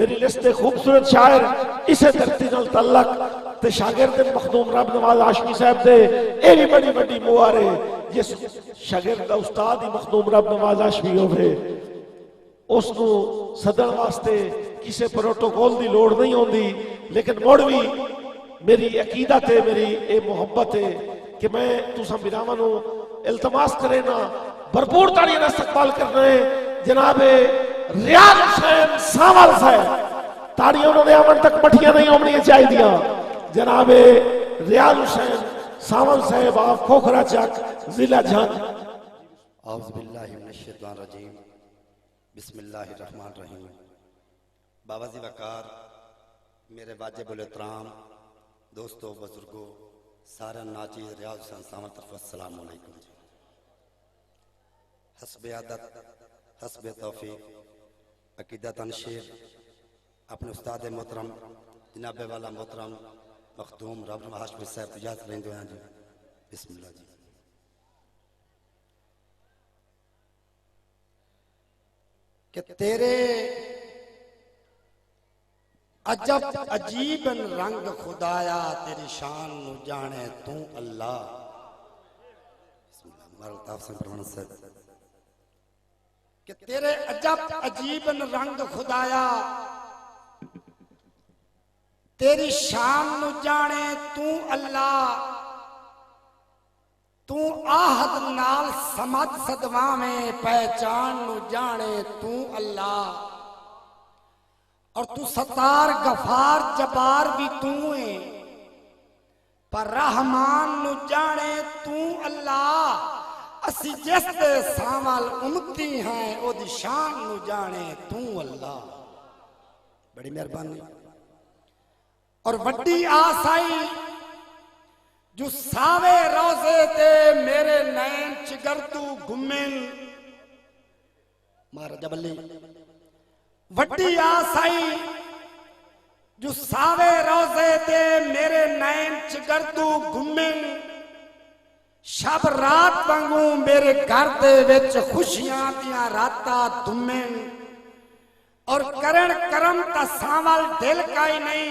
मेरी लिस्ट खूबसूरत शायर इसे धरती नाल तल्लक ते शागिर्द मखदूम रब नवाज हाशमी साहब दे ए भी बड़ी बड़ी मुबार है जिस शागिर्द दा उस्ताद ही मखदूम रब नवाज हाशमी होवे उसनू सदन वास्ते किसी प्रोटोकॉल की लोड़ नहीं होती। लेकिन मुड़ भी मेरी अकीदत है, मेरी ये मुहब्बत है कि मैं तुसा बिरावां नू इल्तमास करे ना भरपूर ताड़ियां दा इस्तकबाल करना है। जनाब रियाज हुसैन सावल साहब ताड़ियां उन्होंने आवन तक मठियां नहीं होनी चाहिए। जनाब रियाज हुसैन सावल साहब आप खोखरा चक जिला झंग। औज़ु बिल्लाहि मिनश शैतानिर रजीम बिस्मिल्लाहिर रहमानिर रहीम। बाबा जी वकार, मेरे वाजिबुल एहतराम दोस्तों बुजुर्गों सारे नाचीज़ रियाज हुसैन सावल तरफ अस्सलाम वालेकुम। हस्बे आदत हस्बे तौफीक अकीदत अनशीर अपने उस्ताद मोहतरम जनाब वाला मोहतरम मखदूम रब हाशमी साहब इजाजत लेंदे हैं जी। बिस्मिल्लाह जी। कि तेरे अजब अजीब रंग खुदाया तेरी शान नु जाने तू अल्लाह। कि तेरे अजब अजीब रंग खुदाया तेरी शान नु जाने तू अल्लाह। तू आहद नाल समझ सदवा में पहचान नु जाने तू अल्लाह। और तू सतार गफार जबार भी तू है पर रहमान नु जाने तू अल्लाह। असी जिस दे सावल उम्मती हैं ओदी शान नु जाने तू अल्लाह। बड़ी मेहरबानी और वड्डी आस आई जो सावे रोजे ते मेरे नैन चिगरतू घुमेन मारा जबली। वड्डी आस आई जो सावे रोजे ते मेरे नैन चिगरतू घुमेन। शब रात वांगू मेरे घर दे विच खुशियां दियां रातां धुमेन। और करण करम ता सावल दिल का ही नहीं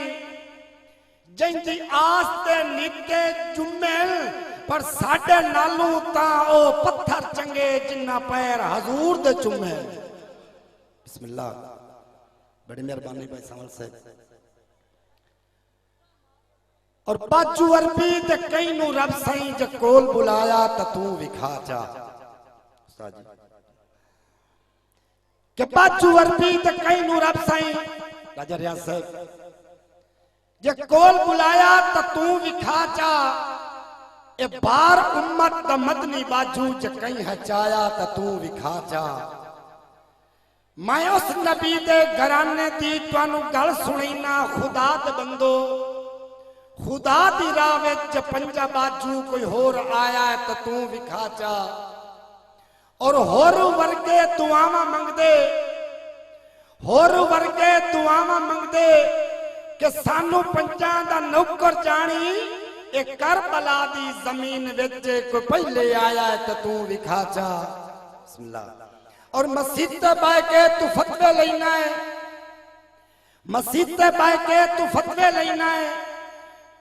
जिंदी आस ते नीते जुमेल। पर साडे नालू ता ओ पत्थर चंगे जिन्ना पैर हजूर दे चुमे। बिस्मिल्लाह। बड़ी मेहरबानी भाई सावल साहब। और बाजू अरबी ते कई नु रब सही ज कोल बुलाया ता तू विखा जा। उस्ताद जी के बाजू अरबी ते कई नु रब सही राजा रियाज साहब जे कोल बुलाया ता तू विखा जा। ए बार उम्मत दा मदनी बाजू ज कई हचाया ता तू विखा जा। मैं उस नबी दे घराने दी तुहानू गल सुणीना खुदा दे बंदो। खुदा दी राह विच पंजा बाजू कोई होर आया है तो तू विखा जा। और होर वर्गे दुआवां मंगदे होर वर्गे दुआवां मंगदे कि सानू पंजा दा नौकर जानी। ए करबला दी जमीन विच कोई पहले आया है तो तू विखा जा। बिस्मिल्लाह। और मस्जिद ते बैठ के तू फतवे लेना है। मस्जिद ते बैठ के तू फतवे लेना है।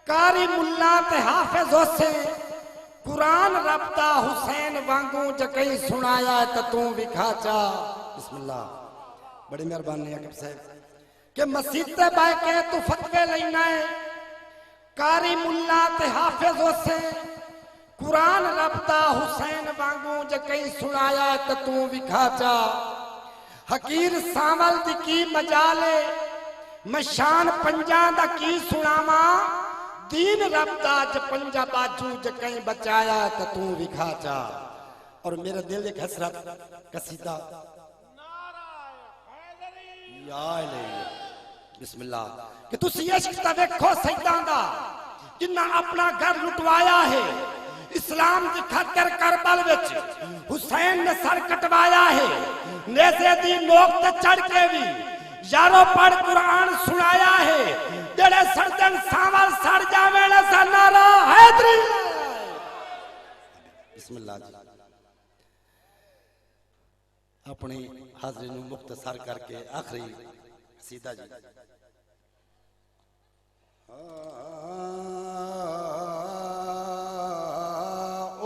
कारी मुल्ला ते हाफिज होसे कुरान रब्ता हुसैन वांगू जकई सुनाया तो तू विखा जा। बिस्मिल्लाह। बड़ी मेहरबानी अकब साहब के मस्जिद ते बैठ के तू फतवे लेना है। कारी मुल्ला ते हाफिज होसे कुरान रब्ता हुसैन वांगू जकई सुनाया तो तू विखा जा। हकीर सावल दी की मजाले मैं शान पंजा दा की सुनावा। दीन रब्ता ज पंजा बाजू ज कहीं बचाया तो तू विखा जा। और मेरे दिल एक हसरत कसीदा बिस्मिल्लाह कि तुसी इश्क दा देखो सैयदां दा जिन्ना अपना घर लुटवाया है। इस्लाम की खातिर करबल विच हुसैन ने सर कटवाया है। नेज़े दी नोक ते चढ़ के भी यारो पढ़ कुरान सुनाया है। जेड़े सरदन सावल सड़ जावे ना सा नारा हैदरी। बिस्मिल्लाह जी। अपनी हाजिरी नु मुख्तसर करके आखिरी सीधा जी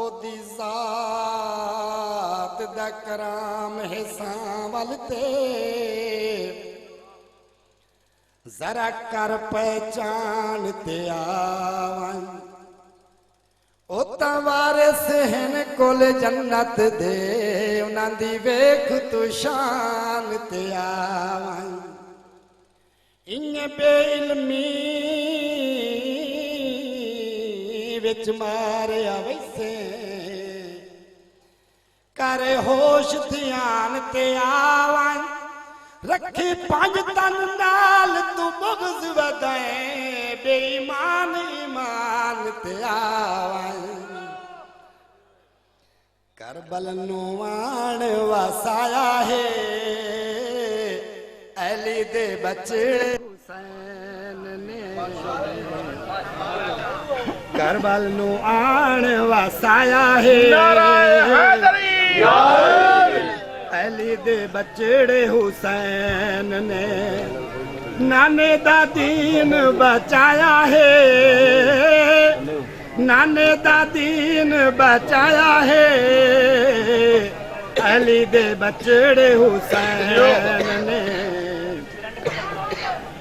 ओदी जात दा कराम हिसां वल ते जरा कर पहचान ते आवन ओ तवारिस हन कोल जन्नत दे उन्हां दी वेख तू शान ते आवन इन्ने बेइल्मी विच मारिया वैसे करे होश ध्यान ते आवन रखी पंज तन नाल तू बुग़्ज़ वधाए बेईमान ईमान ते आवन करबल नू आण वसाया है अली दे बचड़े हुसैन ने करबल नू आण वसाया है अली दे बचड़े हुसैन ने नाने दा दीन बचाया है नाने दा दीन बचाया है अली दे बचड़े हुसैन ने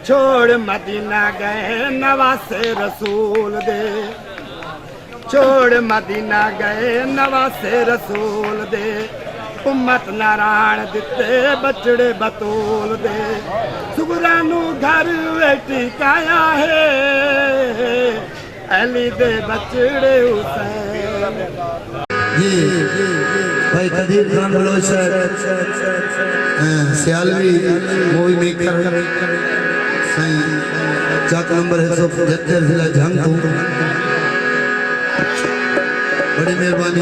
छोड़ मदीना गए नवासे रसूल दे छोड़ मदीना गए नवासे रसूल दे उम्मत नारायण दिते बचड़े बतूल दे सुगरा नू घर टिकाया है अली दे बचड़े हुसैन ये भाई Qadir Khan Baloch Sialvi movie maker Sain Chak number 175 जिला जंग बड़ी मेहरबानी